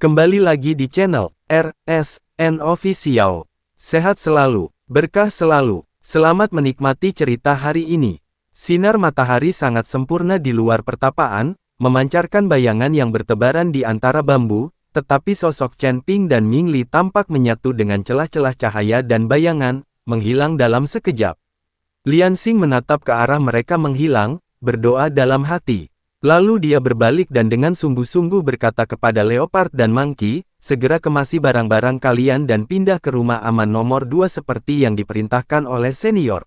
Kembali lagi di channel RSN Official. Sehat selalu, berkah selalu. Selamat menikmati cerita hari ini. Sinar matahari sangat sempurna di luar pertapaan, memancarkan bayangan yang bertebaran di antara bambu, tetapi sosok Chen Ping dan Ming Li tampak menyatu dengan celah-celah cahaya dan bayangan, menghilang dalam sekejap. Lian Xing menatap ke arah mereka menghilang, berdoa dalam hati. Lalu dia berbalik dan dengan sungguh-sungguh berkata kepada Leopard dan Monkey, segera kemasi barang-barang kalian dan pindah ke rumah aman nomor 2 seperti yang diperintahkan oleh senior.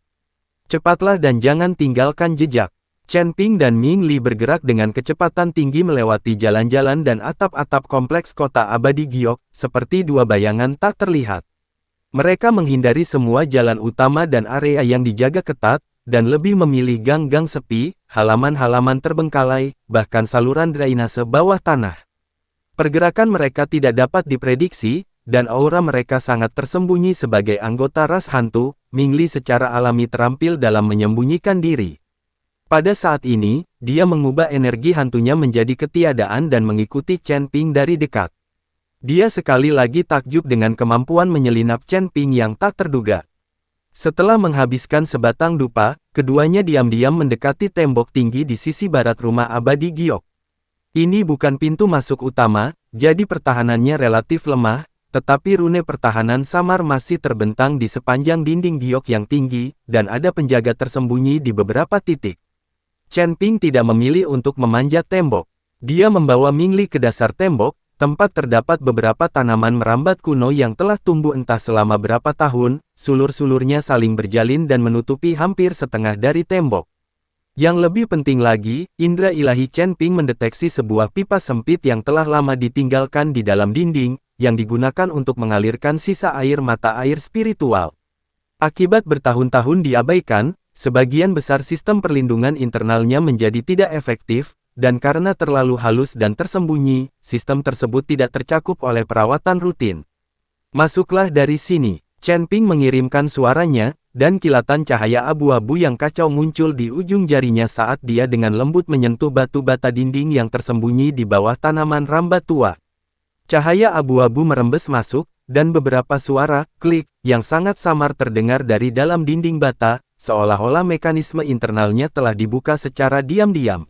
Cepatlah dan jangan tinggalkan jejak. Chen Ping dan Ming Li bergerak dengan kecepatan tinggi melewati jalan-jalan dan atap-atap kompleks kota abadi Giok, seperti dua bayangan tak terlihat. Mereka menghindari semua jalan utama dan area yang dijaga ketat, dan lebih memilih gang-gang sepi, halaman-halaman terbengkalai, bahkan saluran drainase bawah tanah. Pergerakan mereka tidak dapat diprediksi, dan aura mereka sangat tersembunyi sebagai anggota ras hantu. Ming Li secara alami terampil dalam menyembunyikan diri. Pada saat ini, dia mengubah energi hantunya menjadi ketiadaan dan mengikuti Chen Ping dari dekat. Dia sekali lagi takjub dengan kemampuan menyelinap Chen Ping yang tak terduga. Setelah menghabiskan sebatang dupa, keduanya diam-diam mendekati tembok tinggi di sisi barat rumah abadi Giok. Ini bukan pintu masuk utama, jadi pertahanannya relatif lemah, tetapi rune pertahanan samar masih terbentang di sepanjang dinding Giok yang tinggi, dan ada penjaga tersembunyi di beberapa titik. Chen Ping tidak memilih untuk memanjat tembok. Dia membawa Ming Li ke dasar tembok, tempat terdapat beberapa tanaman merambat kuno yang telah tumbuh entah selama berapa tahun, sulur-sulurnya saling berjalin dan menutupi hampir setengah dari tembok. Yang lebih penting lagi, indera ilahi Chen Ping mendeteksi sebuah pipa sempit yang telah lama ditinggalkan di dalam dinding, yang digunakan untuk mengalirkan sisa air mata air spiritual. Akibat bertahun-tahun diabaikan, sebagian besar sistem perlindungan internalnya menjadi tidak efektif, dan karena terlalu halus dan tersembunyi, sistem tersebut tidak tercakup oleh perawatan rutin. Masuklah dari sini. Chen Ping mengirimkan suaranya, dan kilatan cahaya abu-abu yang kacau muncul di ujung jarinya saat dia dengan lembut menyentuh batu bata dinding yang tersembunyi di bawah tanaman rambat tua. Cahaya abu-abu merembes masuk, dan beberapa suara, klik, yang sangat samar terdengar dari dalam dinding bata, seolah-olah mekanisme internalnya telah dibuka secara diam-diam.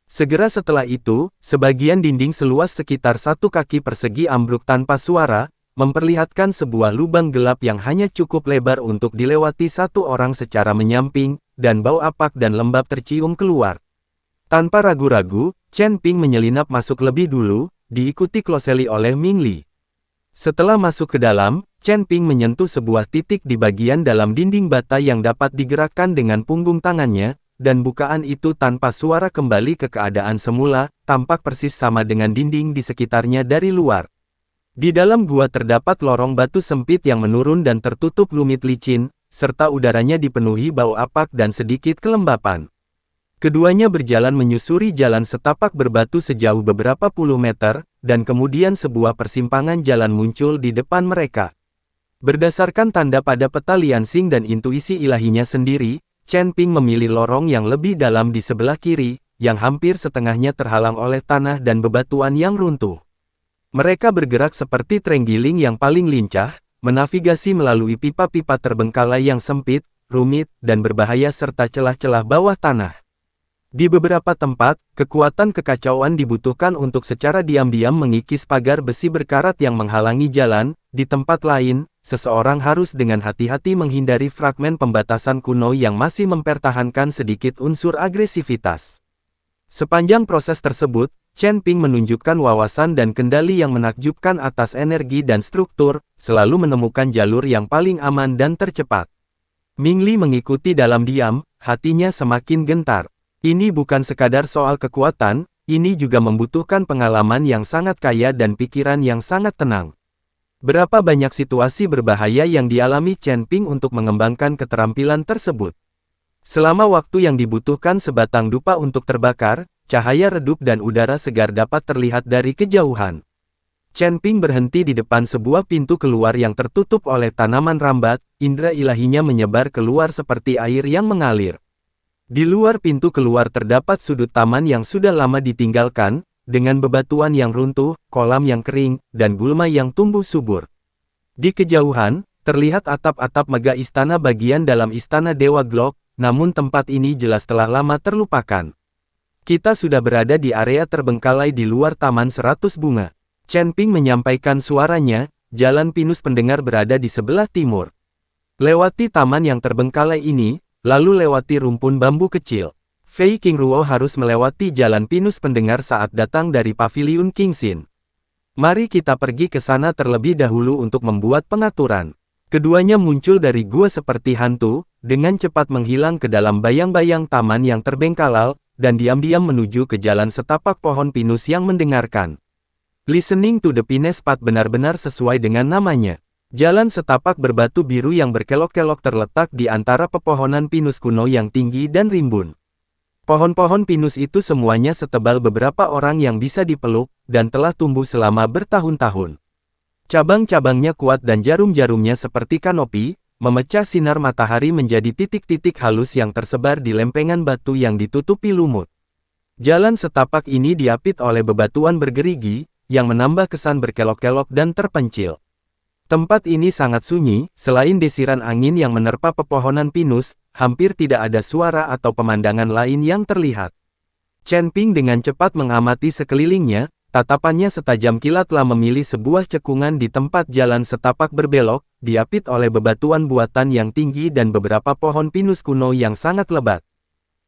Segera setelah itu, sebagian dinding seluas sekitar 1 kaki persegi ambruk tanpa suara, memperlihatkan sebuah lubang gelap yang hanya cukup lebar untuk dilewati satu orang secara menyamping, dan bau apak dan lembab tercium keluar. Tanpa ragu-ragu, Chen Ping menyelinap masuk lebih dulu, diikuti closely oleh Ming Li. Setelah masuk ke dalam, Chen Ping menyentuh sebuah titik di bagian dalam dinding bata yang dapat digerakkan dengan punggung tangannya, dan bukaan itu tanpa suara kembali ke keadaan semula, tampak persis sama dengan dinding di sekitarnya dari luar. Di dalam gua terdapat lorong batu sempit yang menurun dan tertutup lumit licin, serta udaranya dipenuhi bau apak dan sedikit kelembapan. Keduanya berjalan menyusuri jalan setapak berbatu sejauh beberapa puluh meter, dan kemudian sebuah persimpangan jalan muncul di depan mereka. Berdasarkan tanda pada peta Lian Xing dan intuisi ilahinya sendiri, Chen Ping memilih lorong yang lebih dalam di sebelah kiri, yang hampir setengahnya terhalang oleh tanah dan bebatuan yang runtuh. Mereka bergerak seperti terenggiling yang paling lincah, menavigasi melalui pipa-pipa terbengkalai yang sempit, rumit, dan berbahaya serta celah-celah bawah tanah. Di beberapa tempat, kekuatan kekacauan dibutuhkan untuk secara diam-diam mengikis pagar besi berkarat yang menghalangi jalan. Di tempat lain, seseorang harus dengan hati-hati menghindari fragmen pembatasan kuno yang masih mempertahankan sedikit unsur agresivitas. Sepanjang proses tersebut, Chen Ping menunjukkan wawasan dan kendali yang menakjubkan atas energi dan struktur, selalu menemukan jalur yang paling aman dan tercepat. Ming Li mengikuti dalam diam, hatinya semakin gentar. Ini bukan sekadar soal kekuatan, ini juga membutuhkan pengalaman yang sangat kaya dan pikiran yang sangat tenang. Berapa banyak situasi berbahaya yang dialami Chen Ping untuk mengembangkan keterampilan tersebut. Selama waktu yang dibutuhkan sebatang dupa untuk terbakar, cahaya redup dan udara segar dapat terlihat dari kejauhan. Chen Ping berhenti di depan sebuah pintu keluar yang tertutup oleh tanaman rambat, indera ilahinya menyebar keluar seperti air yang mengalir. Di luar pintu keluar terdapat sudut taman yang sudah lama ditinggalkan, dengan bebatuan yang runtuh, kolam yang kering, dan gulma yang tumbuh subur. Di kejauhan, terlihat atap-atap megah istana bagian dalam istana Dewa Glok, namun tempat ini jelas telah lama terlupakan. Kita sudah berada di area terbengkalai di luar Taman 100 Bunga. Chen Ping menyampaikan suaranya, jalan pinus pendengar berada di sebelah timur. Lewati taman yang terbengkalai ini, lalu lewati rumpun bambu kecil. Fei Qingruo harus melewati jalan pinus pendengar saat datang dari paviliun Qingxin. Mari kita pergi ke sana terlebih dahulu untuk membuat pengaturan. Keduanya muncul dari gua seperti hantu, dengan cepat menghilang ke dalam bayang-bayang taman yang terbengkalai, dan diam-diam menuju ke jalan setapak pohon pinus yang mendengarkan. Listening to the Pinus Path benar-benar sesuai dengan namanya. Jalan setapak berbatu biru yang berkelok-kelok terletak di antara pepohonan pinus kuno yang tinggi dan rimbun. Pohon-pohon pinus itu semuanya setebal beberapa orang yang bisa dipeluk, dan telah tumbuh selama bertahun-tahun. Cabang-cabangnya kuat dan jarum-jarumnya seperti kanopi, memecah sinar matahari menjadi titik-titik halus yang tersebar di lempengan batu yang ditutupi lumut. Jalan setapak ini diapit oleh bebatuan bergerigi, yang menambah kesan berkelok-kelok dan terpencil. Tempat ini sangat sunyi, selain desiran angin yang menerpa pepohonan pinus, hampir tidak ada suara atau pemandangan lain yang terlihat. Chen Ping dengan cepat mengamati sekelilingnya, tatapannya setajam kilat telah memilih sebuah cekungan di tempat jalan setapak berbelok, diapit oleh bebatuan buatan yang tinggi dan beberapa pohon pinus kuno yang sangat lebat.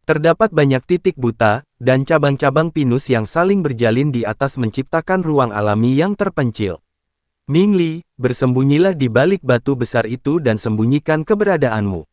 Terdapat banyak titik buta, dan cabang-cabang pinus yang saling berjalin di atas menciptakan ruang alami yang terpencil. Ming Li, bersembunyilah di balik batu besar itu dan sembunyikan keberadaanmu.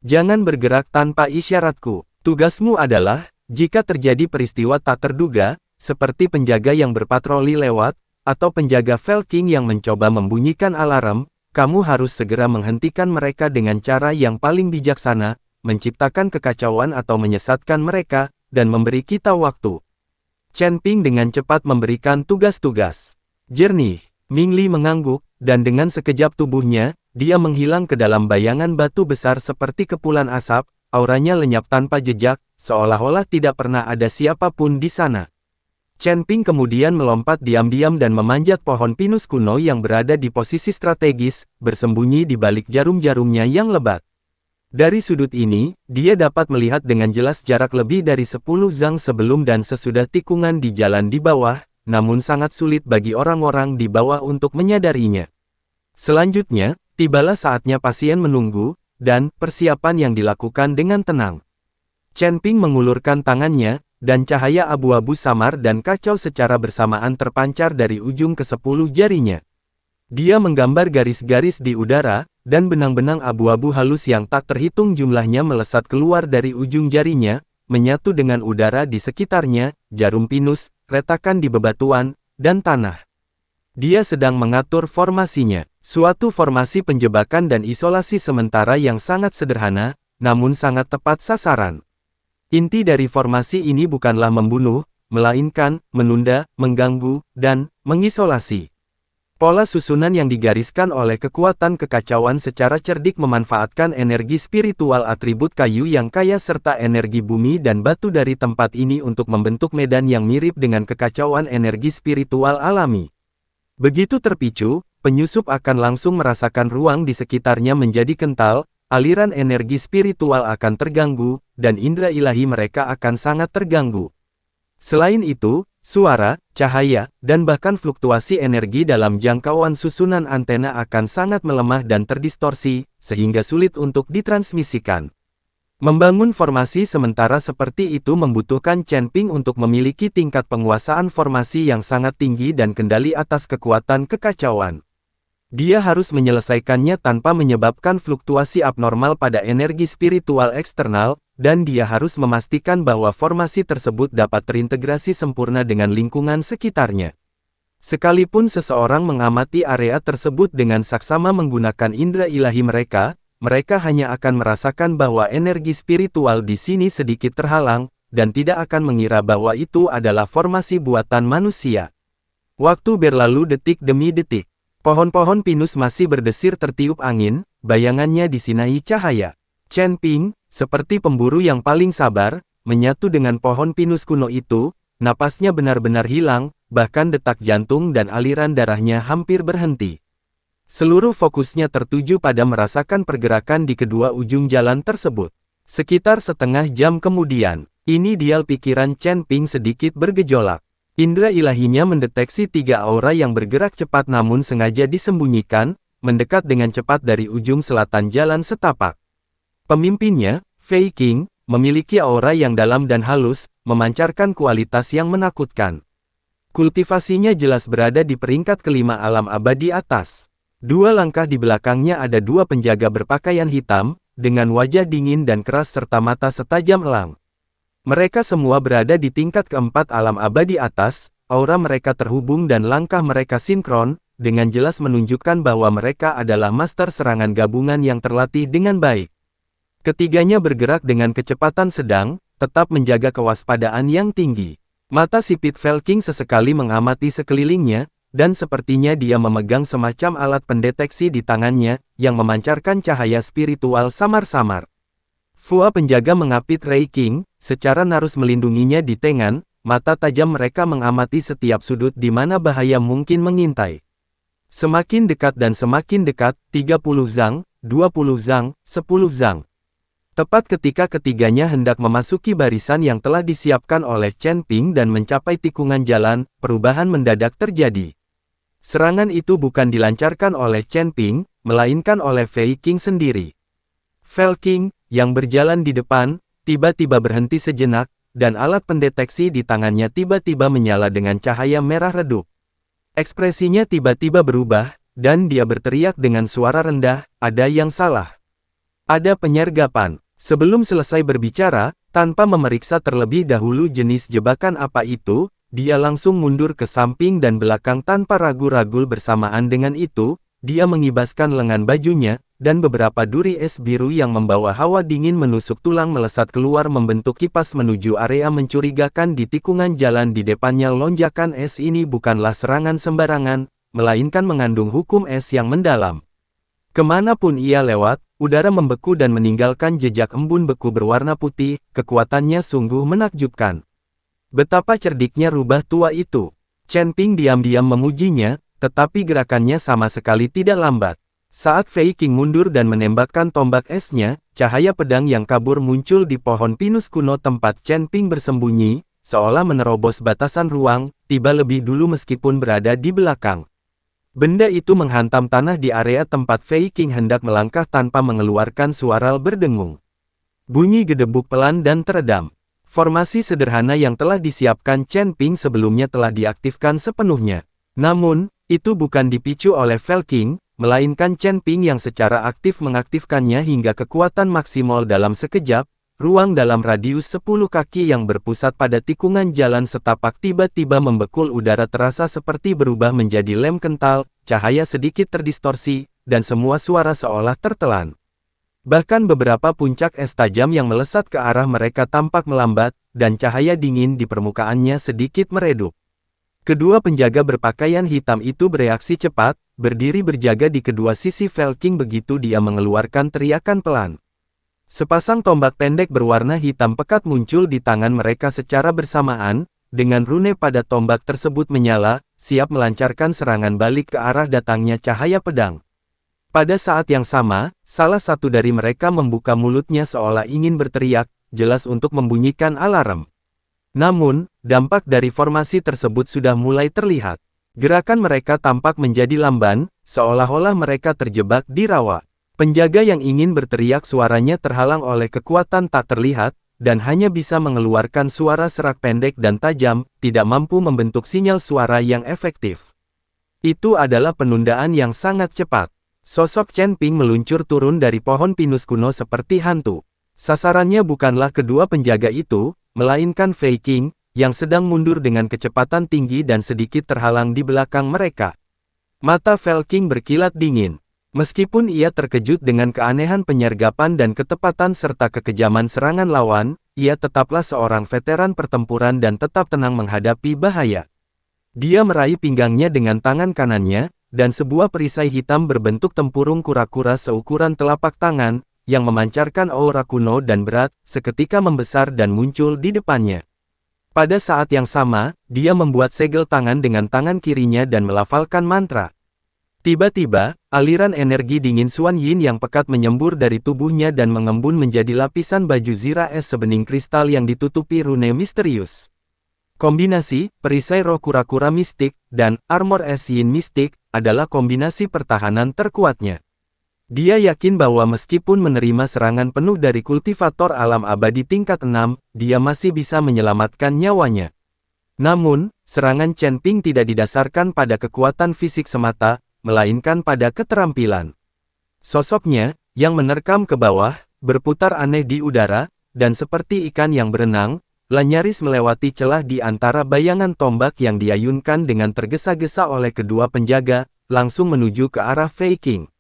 Jangan bergerak tanpa isyaratku. Tugasmu adalah, jika terjadi peristiwa tak terduga, seperti penjaga yang berpatroli lewat, atau penjaga Felking yang mencoba membunyikan alarm, kamu harus segera menghentikan mereka dengan cara yang paling bijaksana, menciptakan kekacauan atau menyesatkan mereka, dan memberi kita waktu. Chen Ping dengan cepat memberikan tugas-tugas. Jernih, Ming Li mengangguk, dan dengan sekejap tubuhnya, dia menghilang ke dalam bayangan batu besar seperti kepulan asap, auranya lenyap tanpa jejak, seolah-olah tidak pernah ada siapapun di sana. Chen Ping kemudian melompat diam-diam dan memanjat pohon pinus kuno yang berada di posisi strategis, bersembunyi di balik jarum-jarumnya yang lebat. Dari sudut ini, dia dapat melihat dengan jelas jarak lebih dari 10 zang sebelum dan sesudah tikungan di jalan di bawah, namun sangat sulit bagi orang-orang di bawah untuk menyadarinya. Selanjutnya, tibalah saatnya pasien menunggu, dan persiapan yang dilakukan dengan tenang. Chen Ping mengulurkan tangannya, dan cahaya abu-abu samar dan kacau secara bersamaan terpancar dari ujung ke-10 jarinya. Dia menggambar garis-garis di udara, dan benang-benang abu-abu halus yang tak terhitung jumlahnya melesat keluar dari ujung jarinya, menyatu dengan udara di sekitarnya, jarum pinus, retakan di bebatuan, dan tanah. Dia sedang mengatur formasinya, suatu formasi penjebakan dan isolasi sementara yang sangat sederhana, namun sangat tepat sasaran. Inti dari formasi ini bukanlah membunuh, melainkan menunda, mengganggu, dan mengisolasi. Pola susunan yang digariskan oleh kekuatan kekacauan secara cerdik memanfaatkan energi spiritual atribut kayu yang kaya serta energi bumi dan batu dari tempat ini untuk membentuk medan yang mirip dengan kekacauan energi spiritual alami. Begitu terpicu, penyusup akan langsung merasakan ruang di sekitarnya menjadi kental, aliran energi spiritual akan terganggu, dan indera ilahi mereka akan sangat terganggu. Selain itu, suara, cahaya, dan bahkan fluktuasi energi dalam jangkauan susunan antena akan sangat melemah dan terdistorsi, sehingga sulit untuk ditransmisikan. Membangun formasi sementara seperti itu membutuhkan Chen Ping untuk memiliki tingkat penguasaan formasi yang sangat tinggi dan kendali atas kekuatan kekacauan. Dia harus menyelesaikannya tanpa menyebabkan fluktuasi abnormal pada energi spiritual eksternal, dan dia harus memastikan bahwa formasi tersebut dapat terintegrasi sempurna dengan lingkungan sekitarnya. Sekalipun seseorang mengamati area tersebut dengan saksama menggunakan indera ilahi mereka hanya akan merasakan bahwa energi spiritual di sini sedikit terhalang, dan tidak akan mengira bahwa itu adalah formasi buatan manusia. Waktu berlalu detik demi detik. Pohon-pohon pinus masih berdesir tertiup angin, bayangannya disinai cahaya. Chen Ping, seperti pemburu yang paling sabar, menyatu dengan pohon pinus kuno itu, napasnya benar-benar hilang, bahkan detak jantung dan aliran darahnya hampir berhenti. Seluruh fokusnya tertuju pada merasakan pergerakan di kedua ujung jalan tersebut. Sekitar setengah jam kemudian, dial pikiran Chen Ping sedikit bergejolak. Indra ilahinya mendeteksi 3 aura yang bergerak cepat namun sengaja disembunyikan, mendekat dengan cepat dari ujung selatan jalan setapak. Pemimpinnya, Fei Qing, memiliki aura yang dalam dan halus, memancarkan kualitas yang menakutkan. Kultivasinya jelas berada di peringkat kelima alam abadi atas. 2 langkah di belakangnya ada 2 penjaga berpakaian hitam, dengan wajah dingin dan keras serta mata setajam elang. Mereka semua berada di tingkat keempat alam abadi atas, aura mereka terhubung dan langkah mereka sinkron, dengan jelas menunjukkan bahwa mereka adalah master serangan gabungan yang terlatih dengan baik. Ketiganya bergerak dengan kecepatan sedang, tetap menjaga kewaspadaan yang tinggi. Mata sipit Felking sesekali mengamati sekelilingnya, dan sepertinya dia memegang semacam alat pendeteksi di tangannya, yang memancarkan cahaya spiritual samar-samar. Fua penjaga mengapit Rei Qing, secara narus melindunginya di tengan, mata tajam mereka mengamati setiap sudut di mana bahaya mungkin mengintai. Semakin dekat dan semakin dekat, 30 zang, 20 zang, 10 zang. Tepat ketika ketiganya hendak memasuki barisan yang telah disiapkan oleh Chen Ping dan mencapai tikungan jalan, perubahan mendadak terjadi. Serangan itu bukan dilancarkan oleh Chen Ping, melainkan oleh Fei Qing sendiri. Felking, yang berjalan di depan, tiba-tiba berhenti sejenak, dan alat pendeteksi di tangannya tiba-tiba menyala dengan cahaya merah redup. Ekspresinya tiba-tiba berubah, dan dia berteriak dengan suara rendah, "Ada yang salah. Ada penyergapan." Sebelum selesai berbicara, tanpa memeriksa terlebih dahulu jenis jebakan apa itu, dia langsung mundur ke samping dan belakang tanpa ragu-ragu. Bersamaan dengan itu, dia mengibaskan lengan bajunya, dan beberapa duri es biru yang membawa hawa dingin menusuk tulang melesat keluar membentuk kipas menuju area mencurigakan di tikungan jalan di depannya. Lonjakan es ini bukanlah serangan sembarangan, melainkan mengandung hukum es yang mendalam. Kemanapun ia lewat, udara membeku dan meninggalkan jejak embun beku berwarna putih. Kekuatannya sungguh menakjubkan. Betapa cerdiknya rubah tua itu. Chen Ping diam-diam memujinya, tetapi gerakannya sama sekali tidak lambat. Saat Fei Qing mundur dan menembakkan tombak esnya, cahaya pedang yang kabur muncul di pohon pinus kuno tempat Chen Ping bersembunyi, seolah menerobos batasan ruang, tiba lebih dulu meskipun berada di belakang. Benda itu menghantam tanah di area tempat Fei Qing hendak melangkah tanpa mengeluarkan suara berdengung. Bunyi gedebuk pelan dan teredam. Formasi sederhana yang telah disiapkan Chen Ping sebelumnya telah diaktifkan sepenuhnya. Namun, itu bukan dipicu oleh Felking, melainkan Chen Ping yang secara aktif mengaktifkannya hingga kekuatan maksimal dalam sekejap. Ruang dalam radius 10 kaki yang berpusat pada tikungan jalan setapak tiba-tiba membekul. Udara terasa seperti berubah menjadi lem kental, cahaya sedikit terdistorsi, dan semua suara seolah tertelan. Bahkan beberapa puncak es tajam yang melesat ke arah mereka tampak melambat, dan cahaya dingin di permukaannya sedikit meredup. Kedua penjaga berpakaian hitam itu bereaksi cepat, berdiri berjaga di kedua sisi Felking begitu dia mengeluarkan teriakan pelan. Sepasang tombak pendek berwarna hitam pekat muncul di tangan mereka secara bersamaan, dengan rune pada tombak tersebut menyala, siap melancarkan serangan balik ke arah datangnya cahaya pedang. Pada saat yang sama, salah satu dari mereka membuka mulutnya seolah ingin berteriak, jelas untuk membunyikan alarm. Namun, dampak dari formasi tersebut sudah mulai terlihat. Gerakan mereka tampak menjadi lamban, seolah-olah mereka terjebak di rawa. Penjaga yang ingin berteriak suaranya terhalang oleh kekuatan tak terlihat, dan hanya bisa mengeluarkan suara serak pendek dan tajam, tidak mampu membentuk sinyal suara yang efektif. Itu adalah penundaan yang sangat cepat. Sosok Chen Ping meluncur turun dari pohon pinus kuno seperti hantu. Sasarannya bukanlah kedua penjaga itu, melainkan Fei Qing, yang sedang mundur dengan kecepatan tinggi dan sedikit terhalang di belakang mereka. Mata Felking berkilat dingin. Meskipun ia terkejut dengan keanehan penyergapan dan ketepatan serta kekejaman serangan lawan, ia tetaplah seorang veteran pertempuran dan tetap tenang menghadapi bahaya. Dia meraih pinggangnya dengan tangan kanannya, dan sebuah perisai hitam berbentuk tempurung kura-kura seukuran telapak tangan, yang memancarkan aura kuno dan berat, seketika membesar dan muncul di depannya. Pada saat yang sama, dia membuat segel tangan dengan tangan kirinya dan melafalkan mantra. Tiba-tiba, aliran energi dingin Xuan Yin yang pekat menyembur dari tubuhnya dan mengembun menjadi lapisan baju zira es sebening kristal yang ditutupi rune misterius. Kombinasi, perisai roh kura-kura mistik, dan armor es yin mistik, adalah kombinasi pertahanan terkuatnya. Dia yakin bahwa meskipun menerima serangan penuh dari kultivator alam abadi tingkat 6, dia masih bisa menyelamatkan nyawanya. Namun, serangan Chen Ping tidak didasarkan pada kekuatan fisik semata, melainkan pada keterampilan. Sosoknya, yang menerkam ke bawah, berputar aneh di udara, dan seperti ikan yang berenang, nyaris melewati celah di antara bayangan tombak yang diayunkan dengan tergesa-gesa oleh kedua penjaga, langsung menuju ke arah Fei Qing.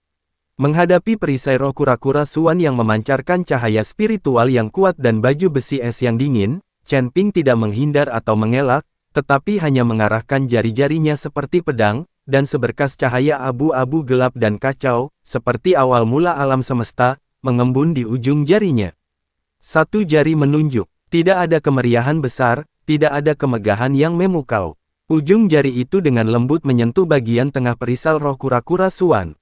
Menghadapi perisai roh kura-kura Xuan yang memancarkan cahaya spiritual yang kuat dan baju besi es yang dingin, Chen Ping tidak menghindar atau mengelak, tetapi hanya mengarahkan jari-jarinya seperti pedang, dan seberkas cahaya abu-abu gelap dan kacau, seperti awal mula alam semesta, mengembun di ujung jarinya. Satu jari menunjuk. Tidak ada kemeriahan besar, tidak ada kemegahan yang memukau. Ujung jari itu dengan lembut menyentuh bagian tengah perisal roh kura-kura Xuan.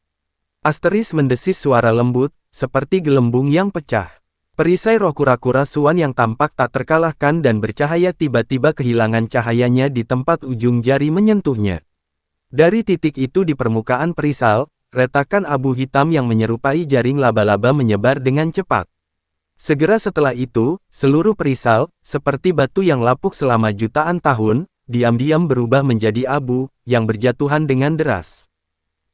Asteris mendesis suara lembut, seperti gelembung yang pecah. Perisai roh kura-kura Xuan yang tampak tak terkalahkan dan bercahaya tiba-tiba kehilangan cahayanya di tempat ujung jari menyentuhnya. Dari titik itu di permukaan perisal, retakan abu hitam yang menyerupai jaring laba-laba menyebar dengan cepat. Segera setelah itu, seluruh perisal, seperti batu yang lapuk selama jutaan tahun, diam-diam berubah menjadi abu, yang berjatuhan dengan deras.